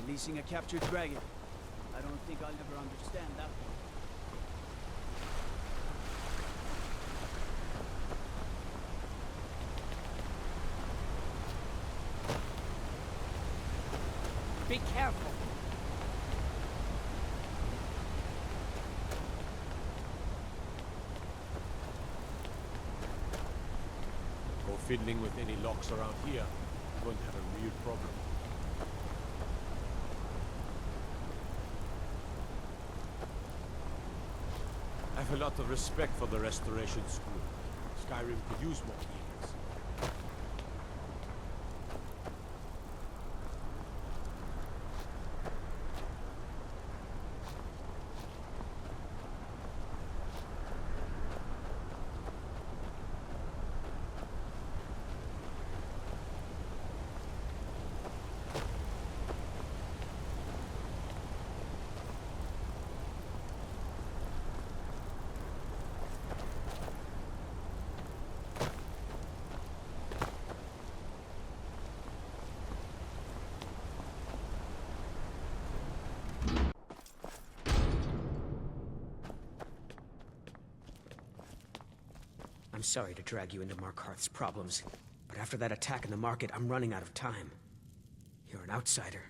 Releasing a captured dragon. I don't think I'll ever understand that one. Be careful! Go fiddling with any locks around here. You're going to have a real problem. I have a lot of respect for the Restoration School. Skyrim could use more healers. I'm sorry to drag you into Markarth's problems, but after that attack in the market, I'm running out of time. You're an outsider.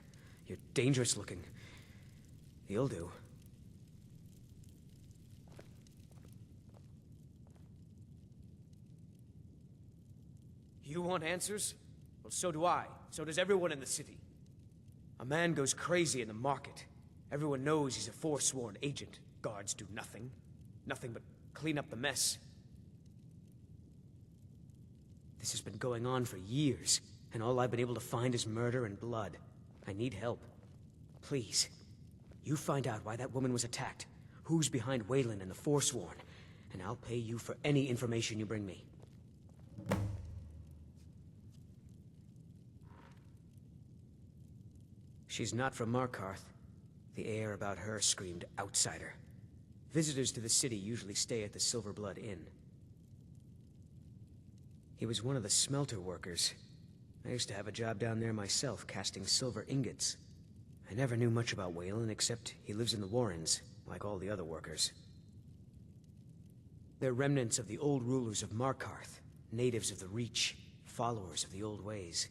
You're dangerous looking. You'll do. You want answers? Well, so do I. So does everyone in the city. A man goes crazy in the market. Everyone knows he's a Forsworn agent. Guards do nothing. Nothing but clean up the mess. This has been going on for years, and all I've been able to find is murder and blood. I need help. Please, you find out why that woman was attacked, who's behind Wayland and the Forsworn, and I'll pay you for any information you bring me. She's not from Markarth. The air about her screamed outsider. Visitors to the city usually stay at the Silver Blood Inn. He was one of the smelter workers. I used to have a job down there myself, casting silver ingots. I never knew much about Wayland, except he lives in the Warrens, like all the other workers. They're remnants of the old rulers of Markarth, natives of the Reach, followers of the old ways.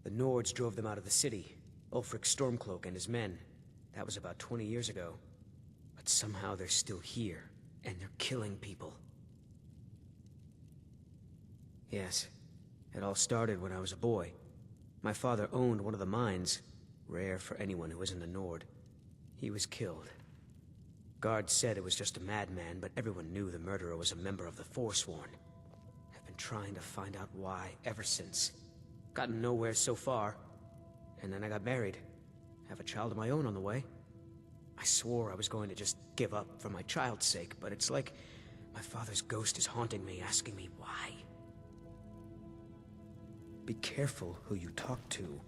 The Nords drove them out of the city, Ulfric Stormcloak and his men. That was about 20 years ago. But somehow they're still here, and they're killing people. Yes, it all started when I was a boy. My father owned one of the mines, rare for anyone who isn't a Nord. He was killed. Guards said it was just a madman, but everyone knew the murderer was a member of the Forsworn. I've been trying to find out why ever since. Gotten nowhere so far. And then I got married. Have a child of my own on the way. I swore I was going to just give up for my child's sake, but it's like my father's ghost is haunting me, asking me why. Be careful who you talk to.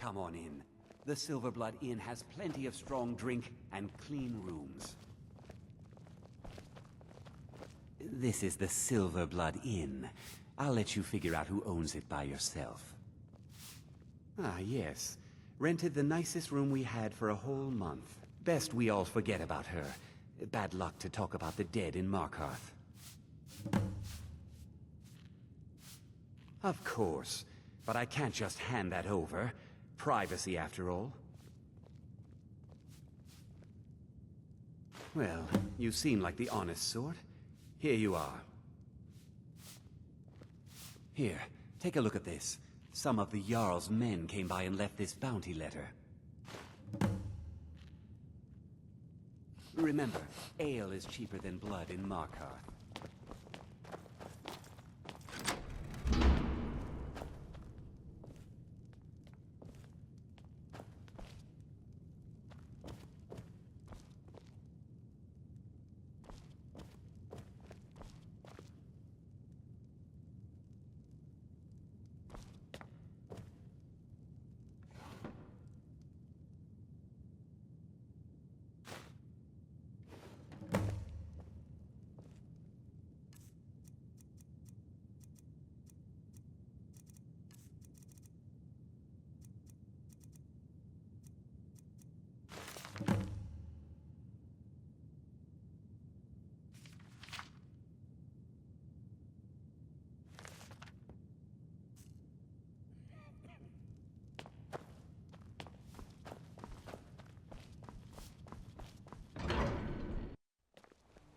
Come on in. The Silverblood Inn has plenty of strong drink and clean rooms. This is the Silverblood Inn. I'll let you figure out who owns it by yourself. Ah, yes. Rented the nicest room we had for a whole month. Best we all forget about her. Bad luck to talk about the dead in Markarth. Of course. But I can't just hand that over. Privacy, after all. Well, you seem like the honest sort. Here you are. Here, take a look at this. Some of the Jarl's men came by and left this bounty letter. Remember, ale is cheaper than blood in Markarth.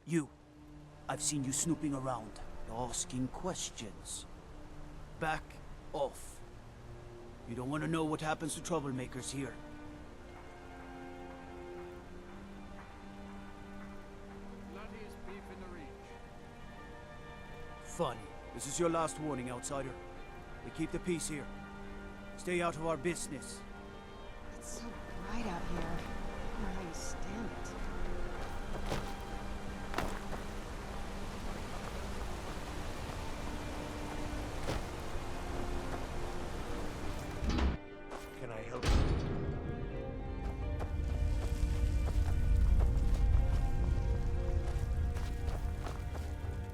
You. I've seen you snooping around, asking questions. Back off. You don't want to know what happens to troublemakers here. Bloodiest beef in the reach. Funny. This is your last warning, outsider. We keep the peace here. Stay out of our business. It's so bright out here. I don't know how you stand it. Can I help you?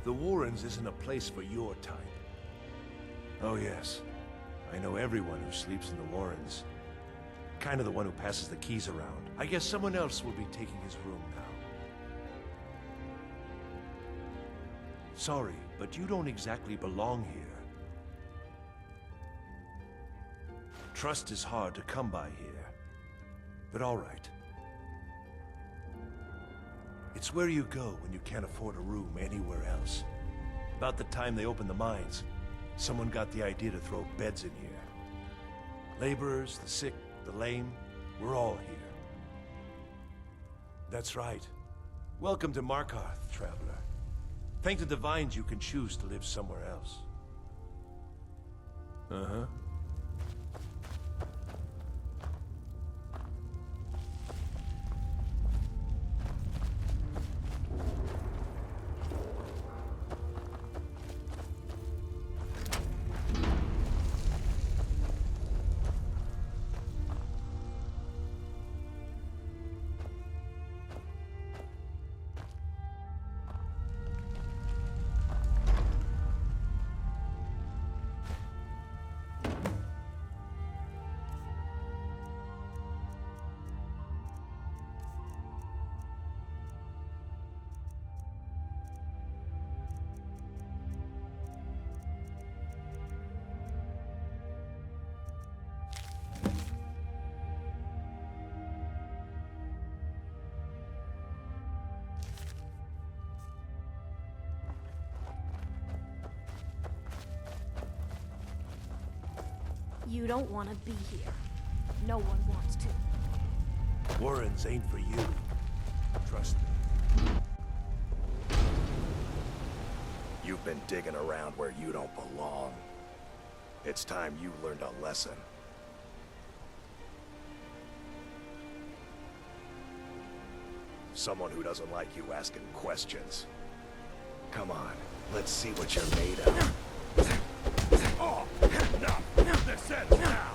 The Warrens isn't a place for your type. Oh yes, I know everyone who sleeps in the Warrens. Kind of the one who passes the keys around. I guess someone else will be taking his room now. Sorry, but you don't exactly belong here. Trust is hard to come by here. But all right. It's where you go when you can't afford a room anywhere else. About the time they opened the mines, someone got the idea to throw beds in here. Laborers, the sick, the lame, we're all here. That's right. Welcome to Markarth, traveler. Thank the Divines you can choose to live somewhere else. Uh-huh. You don't want to be here. No one wants to. Warrens ain't for you. Trust me. You've been digging around where you don't belong. It's time you learned a lesson. Someone who doesn't like you asking questions. Come on, let's see what you're made of. Oh, enough! This ends now!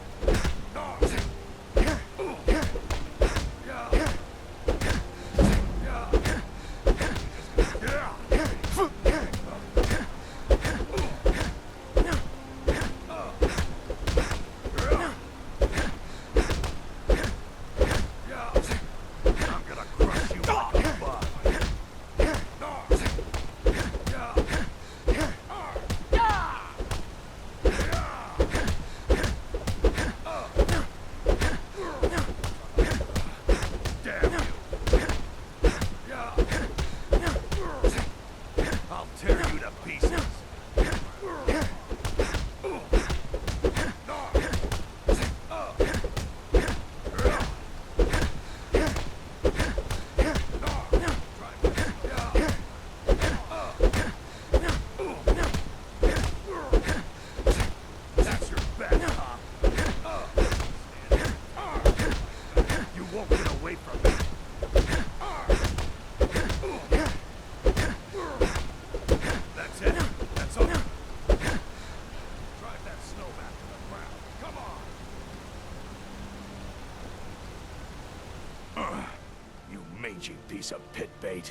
Mangy piece of pit bait.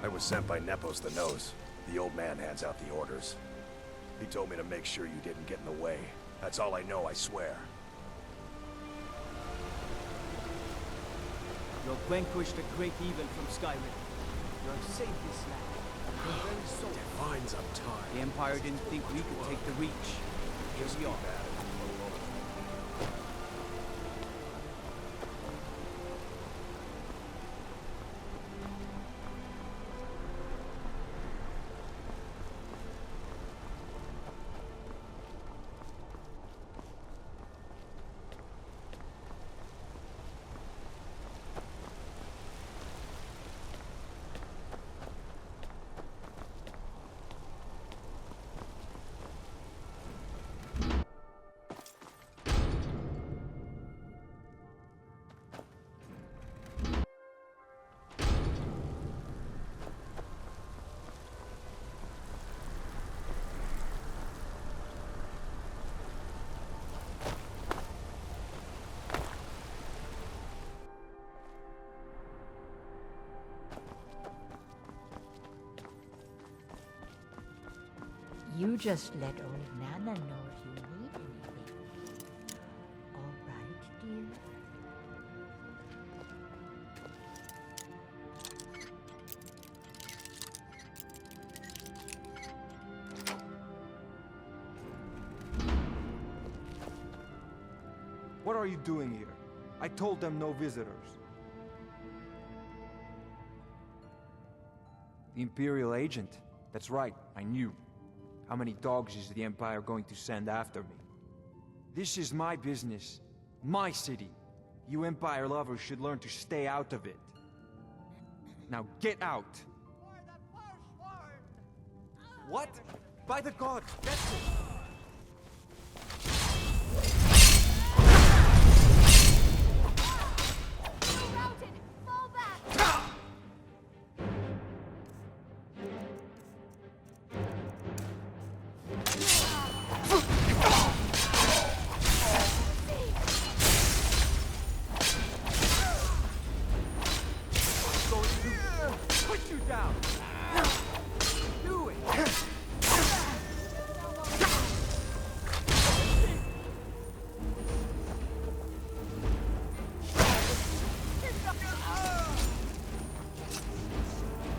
I was sent by Nepos the Nose. The old man hands out the orders. He told me to make sure you didn't get in the way. That's all I know, I swear. You have vanquished a great evil from Skyrim. You have saved this land. Your very soul. Divine's uptime. The Empire didn't think we could take the Reach. Here we are. You just let old Nana know if you need anything. All right, dear? What are you doing here? I told them no visitors. The Imperial agent. That's right, I knew. How many dogs is the Empire going to send after me? This is my business. My city. You Empire lovers should learn to stay out of it. Now get out! For the Forsworn! What? By the gods, that's it! Routed! Fall back! Put you down! Do it!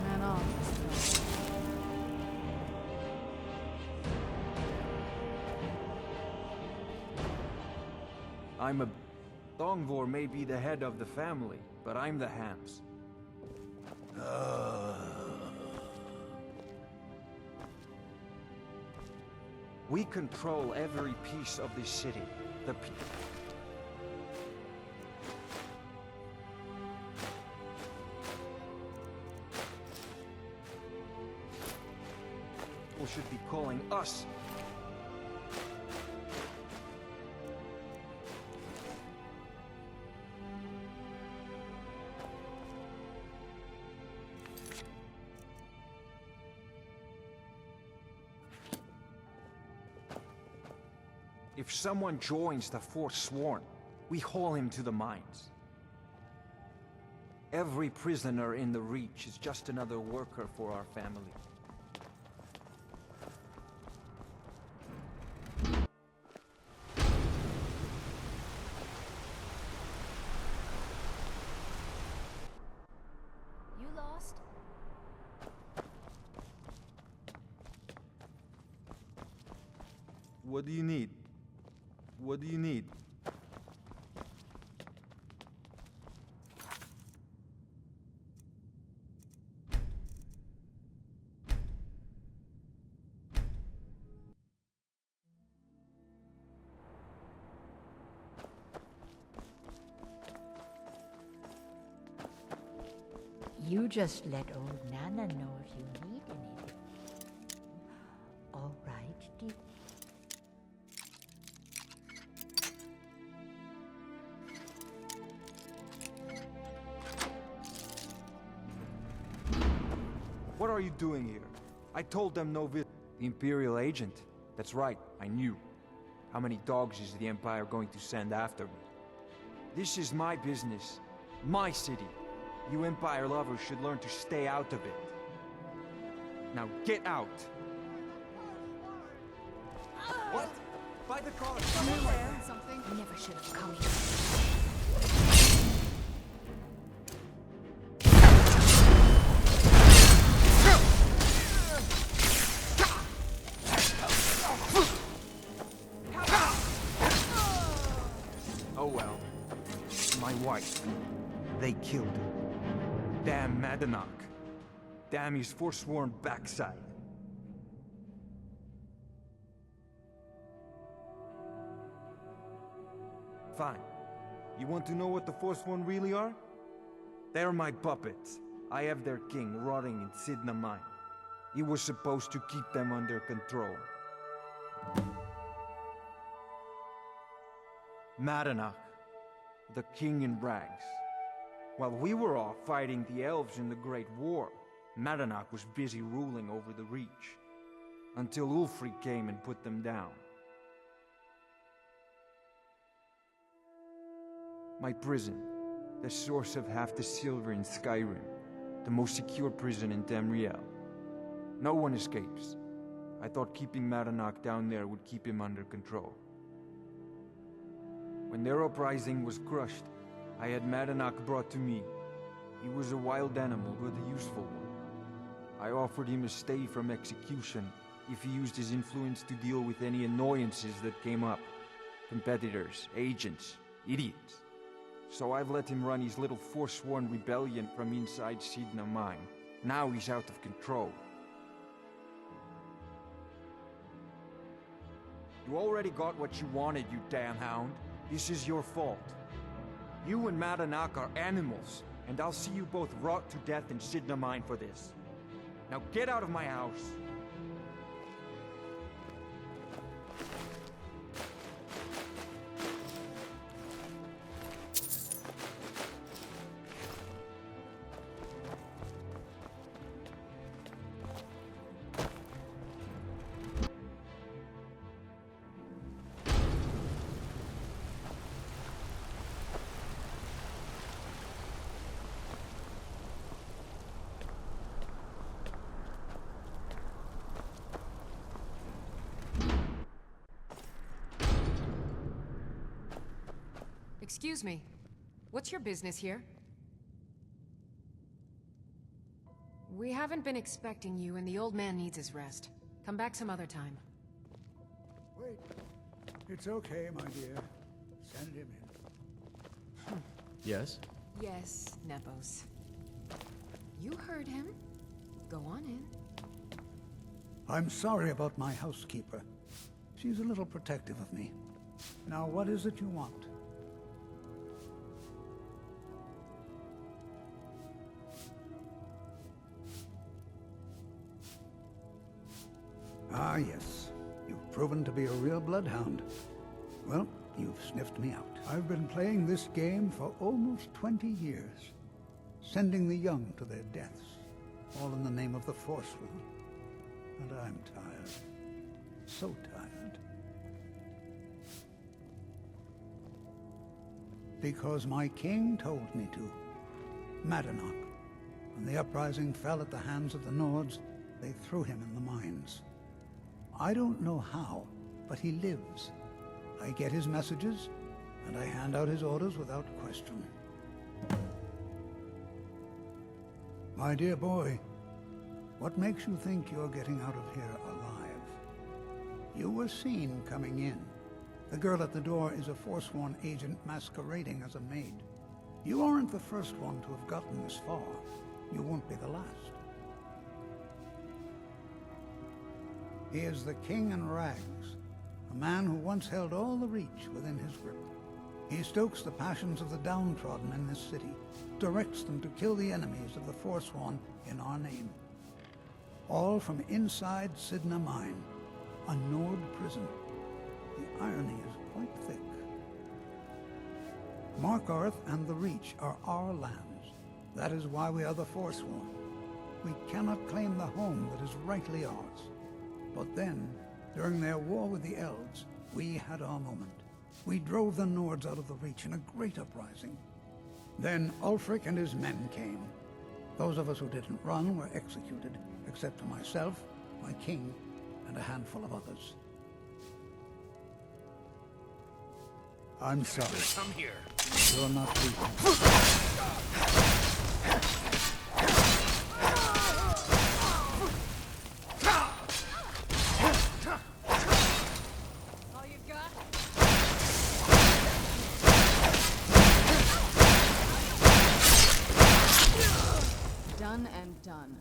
Man off. I'm a... Thongvor may be the head of the family, but I'm the hams. We control every piece of this city. The people should be calling us. If someone joins the Forsworn, we haul him to the mines. Every prisoner in the Reach is just another worker for our family. You lost? What do you need? What do you need? You just let old Nana know if you need anything. All right, dear? What are you doing here? I told them no visit. The Imperial agent. That's right, I knew. How many dogs is the Empire going to send after me? This is my business. My city. You Empire lovers should learn to stay out of it. Now get out! What? By the car! Something? I never should have come here. Oh well. My wife. They killed her. Damn Madanach. Damn his forsworn backside. Fine. You want to know what the Forsworn really are? They're my puppets. I have their king rotting in Sidna Mine. He was supposed to keep them under control. Madanach, the king in rags. While we were off fighting the elves in the Great War, Madanach was busy ruling over the Reach. Until Ulfric came and put them down. My prison, the source of half the silver in Skyrim, the most secure prison in Tamriel. No one escapes. I thought keeping Madanach down there would keep him under control. When their uprising was crushed, I had Madanach brought to me. He was a wild animal, but a useful one. I offered him a stay from execution if he used his influence to deal with any annoyances that came up. Competitors, agents, idiots. So I've let him run his little Forsworn rebellion from inside Sidna Mine. Now he's out of control. You already got what you wanted, you damn hound. This is your fault. You and Madanach are animals, and I'll see you both rot to death in Sidna Mine for this. Now get out of my house! Excuse me. What's your business here? We haven't been expecting you, and the old man needs his rest. Come back some other time. Wait. It's okay, my dear. Send him in. Yes? Yes, Nepos. You heard him. Go on in. I'm sorry about my housekeeper. She's a little protective of me. Now, what is it you want? Ah, yes. You've proven to be a real bloodhound. Well, you've sniffed me out. I've been playing this game for almost 20 years, sending the young to their deaths, all in the name of the Forsworn. And I'm tired. So tired. Because my king told me to. Madanach. When the uprising fell at the hands of the Nords, they threw him in the mines. I don't know how, but he lives. I get his messages, and I hand out his orders without question. My dear boy, what makes you think you're getting out of here alive? You were seen coming in. The girl at the door is a Forsworn agent masquerading as a maid. You aren't the first one to have gotten this far. You won't be the last. He is the king in rags, a man who once held all the Reach within his grip. He stokes the passions of the downtrodden in this city, directs them to kill the enemies of the Forsworn in our name. All from inside Sidna Mine, a Nord prison. The irony is quite thick. Markarth and the Reach are our lands. That is why we are the Forsworn. We cannot claim the home that is rightly ours. But then, during their war with the elves, we had our moment. We drove the Nords out of the Reach in a great uprising. Then Ulfric and his men came. Those of us who didn't run were executed, except for myself, my king, and a handful of others. I'm sorry. Come here. You're not leaving. All you got? Done and done.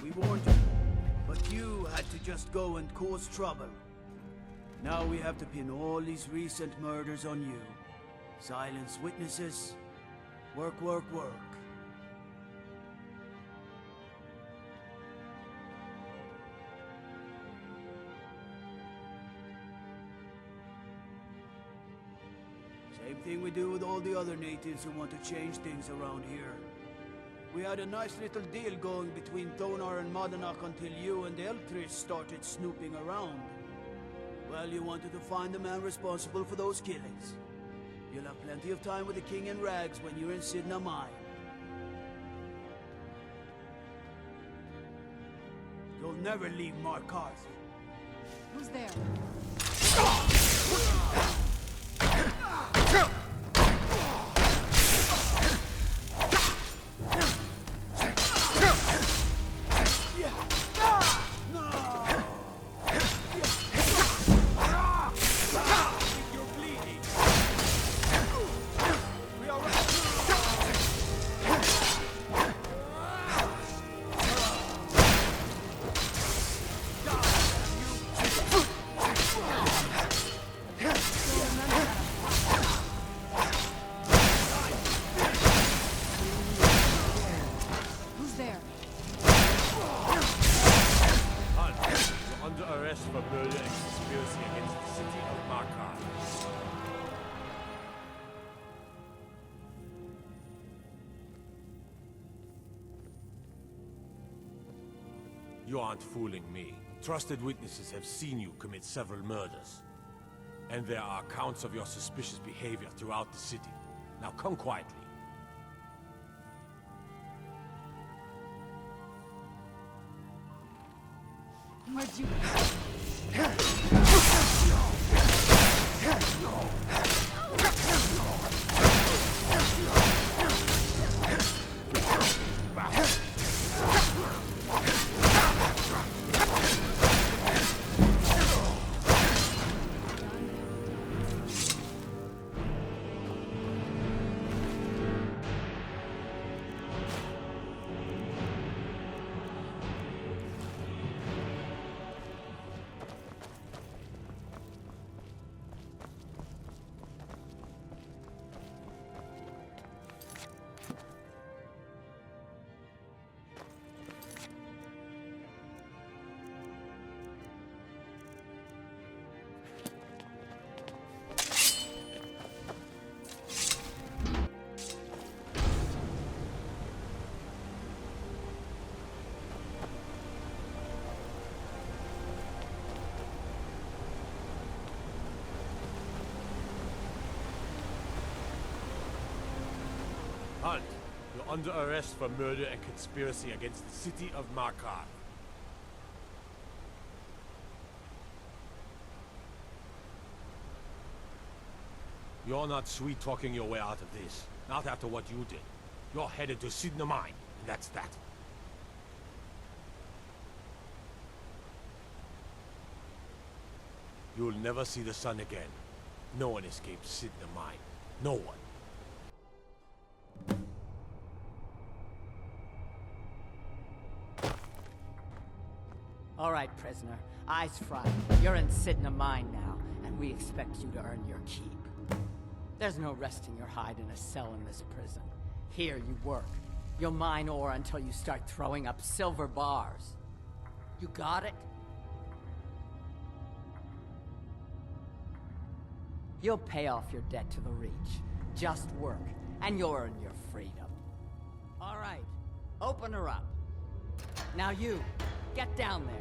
We warned you, but you had to just go and cause trouble. Now we have to pin all these recent murders on you. Silence witnesses. Work, work, work. Same thing we do with all the other natives who want to change things around here. We had a nice little deal going between Thonar and Madanach until you and Eltris started snooping around. Well, you wanted to find the man responsible for those killings. You'll have plenty of time with the King in Rags when you're in Sidna Mine. You'll never leave Markarth. Who's there? For murder and conspiracy against the city of Markarth. You aren't fooling me. Trusted witnesses have seen you commit several murders. And there are accounts of your suspicious behavior throughout the city. Now come quietly. Where'd you... Hunt, you're under arrest for murder and conspiracy against the city of Markarth. You're not sweet-talking your way out of this. Not after what you did. You're headed to Sidna Mine, and that's that. You'll never see the sun again. No one escapes Sidna Mine. No one. All right, prisoner. Eyes front. You're in Sidna Mine now, and we expect you to earn your keep. There's no resting your hide in a cell in this prison. Here you work. You'll mine ore until you start throwing up silver bars. You got it? You'll pay off your debt to the Reach. Just work, and you'll earn your freedom. All right, open her up. Now you, get down there.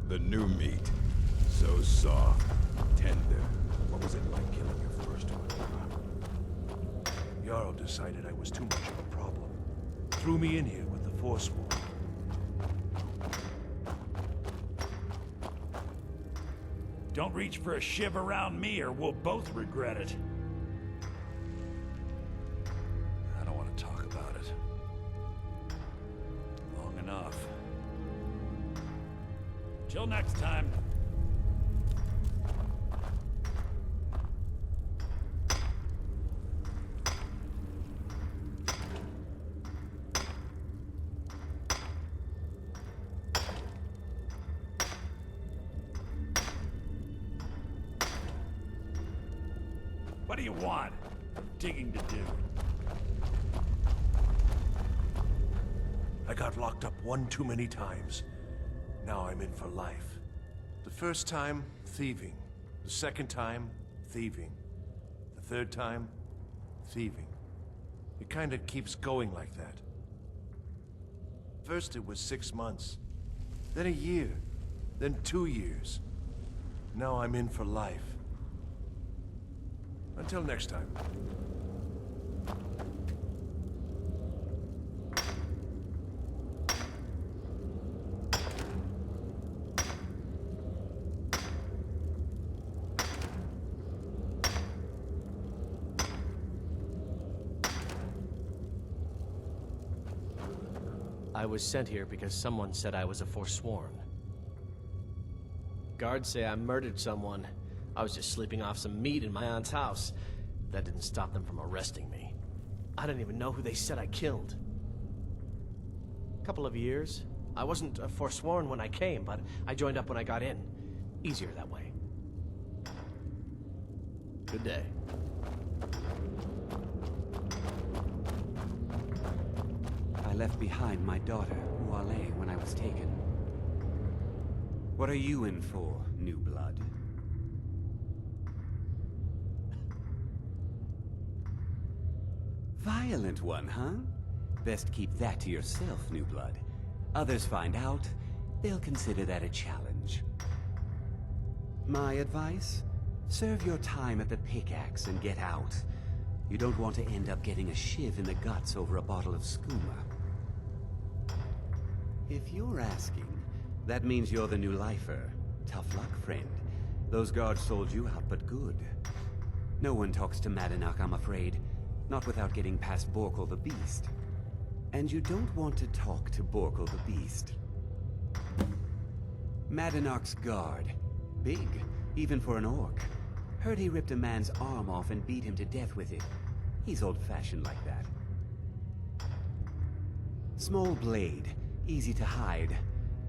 The new meat. So soft, tender. What was it like killing your first one? Jarl decided I was too much of a problem. Threw me in here with the Forsworn. Don't reach for a shiv around me or we'll both regret it. I don't want to talk about it. Long enough. Till next time. What do you want? Digging to do. I got locked up one too many times. Now I'm in for life. The first time, thieving. The second time, thieving. The third time, thieving. It kinda keeps going like that. First it was 6 months, then a year, then 2 years. Now I'm in for life. Until next time. I was sent here because someone said I was a Forsworn. Guards say I murdered someone. I was just sleeping off some meat in my aunt's house. That didn't stop them from arresting me. I didn't even know who they said I killed. Couple of years. I wasn't a Forsworn when I came, but I joined up when I got in. Easier that way. Good day. I left behind my daughter, Uale, when I was taken. What are you in for, new blood? Violent one, huh? Best keep that to yourself, new blood. Others find out, they'll consider that a challenge. My advice? Serve your time at the pickaxe and get out. You don't want to end up getting a shiv in the guts over a bottle of skooma. If you're asking, that means you're the new lifer. Tough luck, friend. Those guards sold you out, but good. No one talks to Madanak, I'm afraid. Not without getting past Borkul the Beast. And you don't want to talk to Borkul the Beast. Madanak's guard. Big, even for an orc. Heard he ripped a man's arm off and beat him to death with it. He's old-fashioned like that. Small blade. Easy to hide.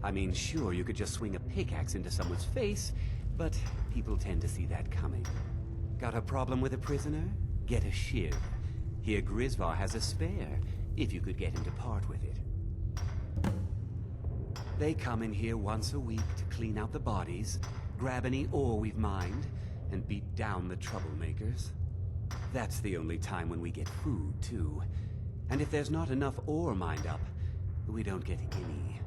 I mean, sure, you could just swing a pickaxe into someone's face, but people tend to see that coming. Got a problem with a prisoner? Get a shiv. Here Grisvar has a spare, if you could get him to part with it. They come in here once a week to clean out the bodies, grab any ore we've mined, and beat down the troublemakers. That's the only time when we get food, too. And if there's not enough ore mined up, we don't get any.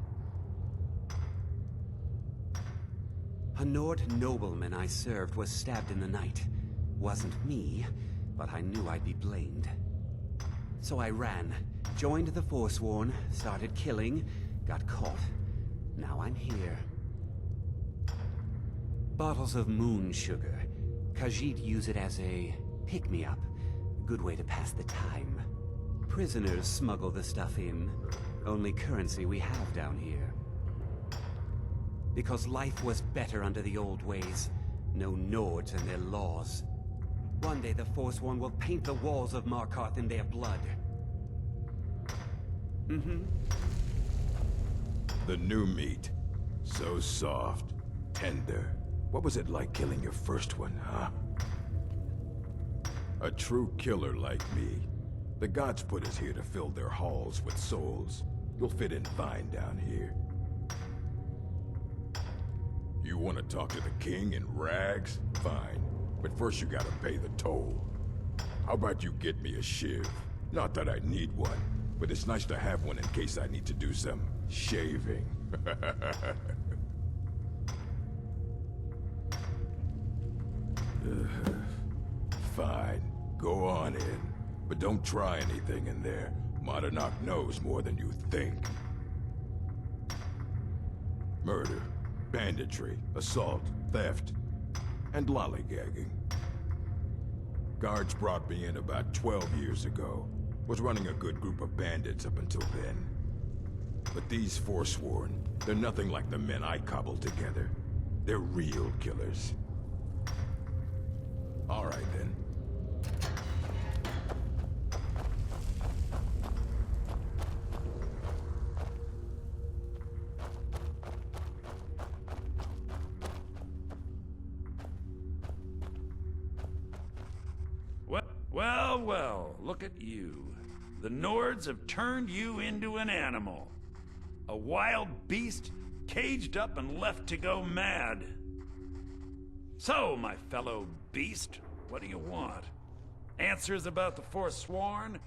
A Nord nobleman I served was stabbed in the night. Wasn't me, but I knew I'd be blamed. So I ran, joined the Forsworn, started killing, got caught. Now I'm here. Bottles of moon sugar. Khajiit use it as a pick-me-up. Good way to pass the time. Prisoners smuggle the stuff in. Only currency we have down here. Because life was better under the old ways. No Nords and their laws. One day the Forsworn will paint the walls of Markarth in their blood. The new meat. So soft, tender. What was it like killing your first one, huh? A true killer like me. The gods put us here to fill their halls with souls. You'll fit in fine down here. You want to talk to the king in rags? Fine. But first you gotta pay the toll. How about you get me a shiv? Not that I need one, but it's nice to have one in case I need to do some shaving. Fine. Go on in. But don't try anything in there. Modernok knows more than you think. Murder, banditry, assault, theft, and lollygagging. Guards brought me in about 12 years ago. Was running a good group of bandits up until then. But these Forsworn, they're nothing like the men I cobbled together. They're real killers. All right, then. Well, look at you. The Nords have turned you into an animal. A wild beast, caged up and left to go mad. So, my fellow beast, what do you want? Answers about the Forsworn?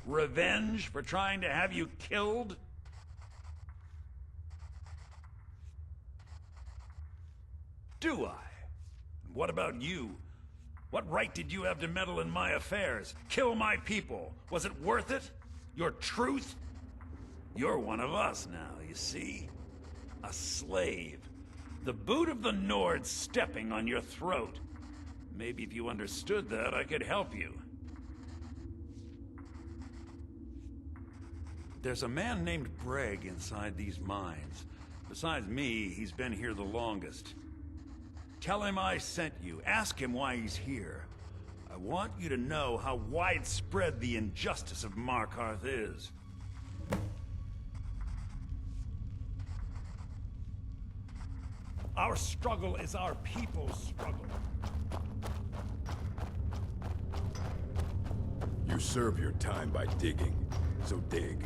Revenge for trying to have you killed? Do I? What about you? What right did you have to meddle in my affairs? Kill my people? Was it worth it? Your truth? You're one of us now, you see? A slave. The boot of the Nords stepping on your throat. Maybe if you understood that, I could help you. There's a man named Breg inside these mines. Besides me, he's been here the longest. Tell him I sent you. Ask him why he's here. I want you to know how widespread the injustice of Markarth is. Our struggle is our people's struggle. You serve your time by digging, so dig.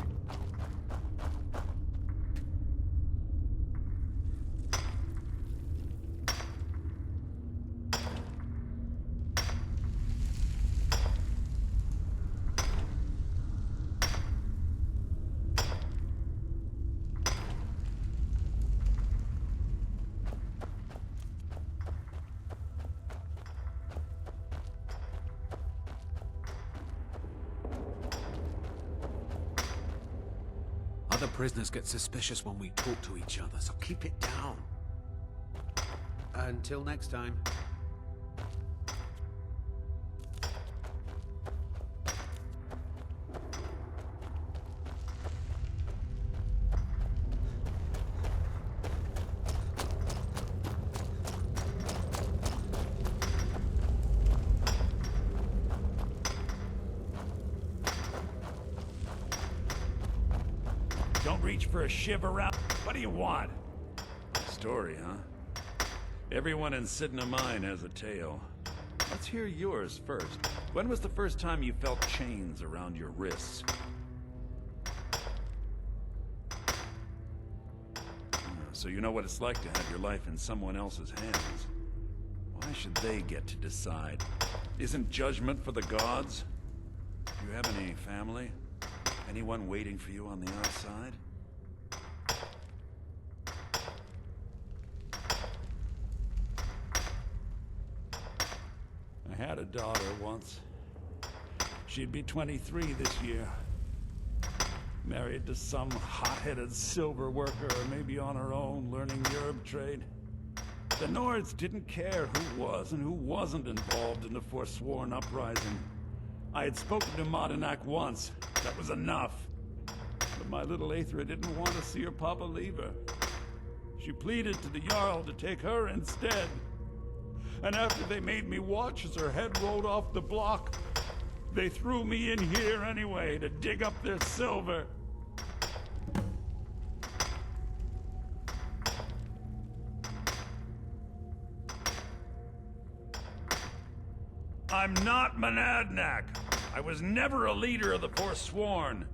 Other prisoners get suspicious when we talk to each other, so keep it down. Until next time. Don't reach for a shiv around. What do you want? Story, huh? Everyone in Sidna Mine has a tale. Let's hear yours first. When was the first time you felt chains around your wrists? So you know what it's like to have your life in someone else's hands. Why should they get to decide? Isn't judgment for the gods? Do you have any family? Anyone waiting for you on the outside? I had a daughter once. She'd be 23 this year. Married to some hot-headed silver worker, or maybe on her own, learning the herb trade. The Nords didn't care who was and who wasn't involved in the Forsworn uprising. I had spoken to Madanak once. That was enough. But my little Aethra didn't want to see her papa leave her. She pleaded to the Jarl to take her instead. And after they made me watch as her head rolled off the block, they threw me in here anyway to dig up their silver. I'm not Monadnack. I was never a leader of the Forsworn.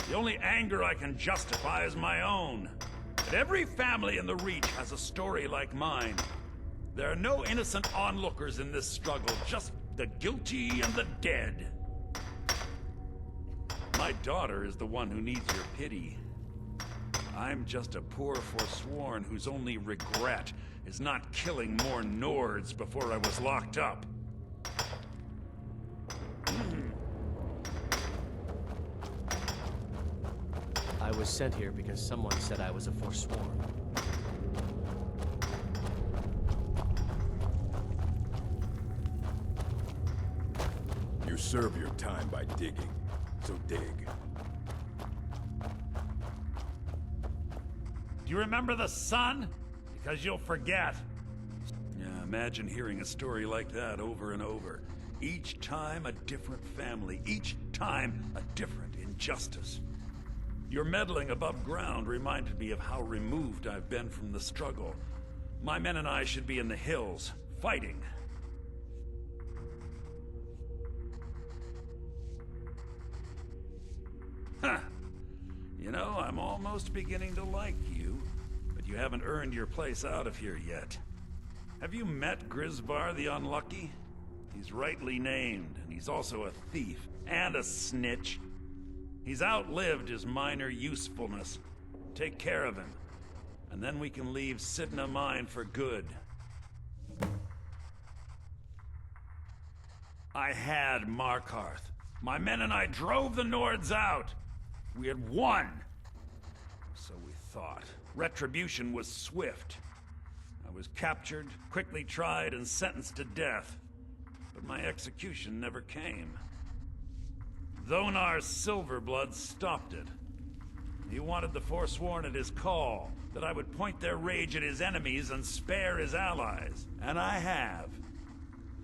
The only anger I can justify is my own. But every family in the Reach has a story like mine. There are no innocent onlookers in this struggle, just the guilty and the dead. My daughter is the one who needs your pity. I'm just a poor Forsworn whose only regret is not killing more Nords before I was locked up. I was sent here because someone said I was a Forsworn. You serve your time by digging, so dig. Do you remember the sun? Because you'll forget. Yeah, imagine hearing a story like that over and over. Each time a different family, each time a different injustice. Your meddling above ground reminded me of how removed I've been from the struggle. My men and I should be in the hills, fighting. Huh. You know, I'm almost beginning to like you, but you haven't earned your place out of here yet. Have you met Grisbar the Unlucky? He's rightly named, and he's also a thief and a snitch. He's outlived his minor usefulness. Take care of him, and then we can leave Sidna Mine for good. I had Markarth. My men and I drove the Nords out. We had won. So we thought. Retribution was swift. I was captured, quickly tried, and sentenced to death. But my execution never came. Dhonar's Silverblood stopped it. He wanted the Forsworn at his call, that I would point their rage at his enemies and spare his allies. And I have.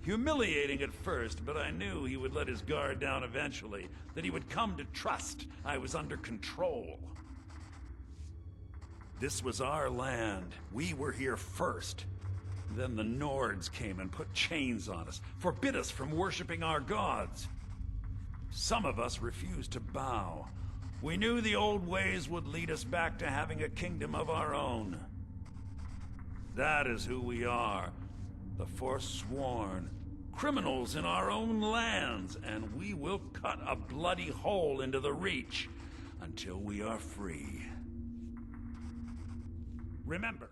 Humiliating at first, but I knew he would let his guard down eventually, that he would come to trust I was under control. This was our land. We were here first. Then the Nords came and put chains on us, forbid us from worshipping our gods. Some of us refused to bow. We knew the old ways would lead us back to having a kingdom of our own. That is who we are. The Forsworn. Criminals in our own lands, and we will cut a bloody hole into the Reach until we are free. Remember,